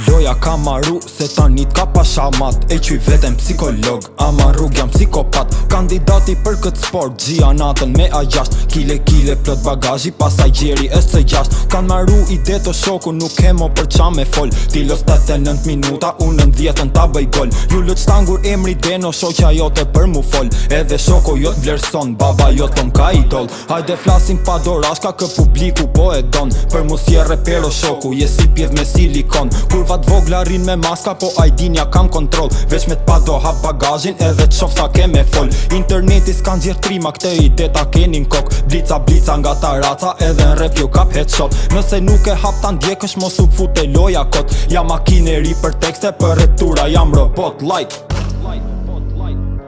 Loja ka marru se tani t'ka pa shamat. E qy veten psikolog, ama rrug jam psikopat. Kandidati për këtë sport, gjia natën me A6. Kile plot bagazhi, pasaj gjeri është së gjasht. Kan marru ide të shoku, nuk hemo për qa me fol. Ti los 89 minuta, unë në 10 ta bëj gol. Ju lët shtangur emri deno, shoqja jote për mu fol. Edhe shoko jot vlerëson, baba jot ton ka idol. Hajde flasim pa dorashka, kë publiku po e don. Për mu si e repero shoku, je si pjedh me silikon. Kurvat vogla rin me maska, po ajdinja kam kontrol. Veç me t'pa do hap bagazhin, edhe t'shof sa ke me fol. Interneti s'kan zirë trima, këte ide ta kenin kok. Blica nga ta raca, edhe në rap ju kap headshot. Nëse nuk e hap ta ndjekësh, mos u fute loja kot. Jam makineri për tekste, për retura jam robot like.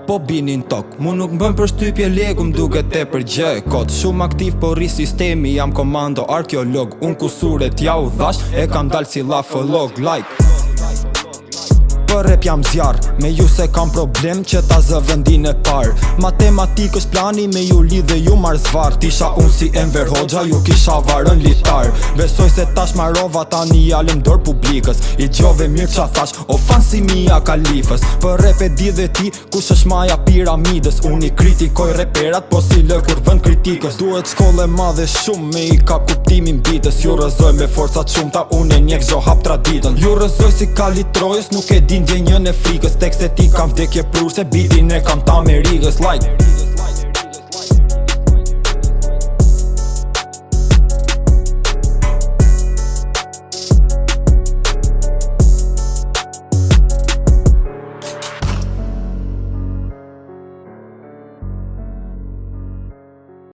Po binin tok, mu nuk mbën për shtypje legu, m'duke te për gjë e kot. Shumë aktiv po rri sistemi, jam komando arkeolog. Unë kusuret ja u dhash, e kam dal si lafolog like. Për rap jam zjar, me ju se kam problem që ta zë vendin e par. Matematik është plani, me ju lidhe ju mar zvar. Tisha unë si Enver Hoxha, ju kisha varën litar. Besoj se tash marova tani jalëm dor publikës. I gjove mirë qa thash, o fan si Mia Khalifës. Për rap e di dhe ti, kush është maja piramidës. Unë i kritikoj reperat, po si lëkur vën kritikës. Duhet shkolle madhe shumë, me i ka kuptimin bitës. Ju rëzoj me forcat shumta, unë e njek zho hap traditën. Ju rëzoj si Kalitrojës, nuk e din djenjën e frikës. Tekstet i kam vdekje prur, se bitin e kam ta me rigës like.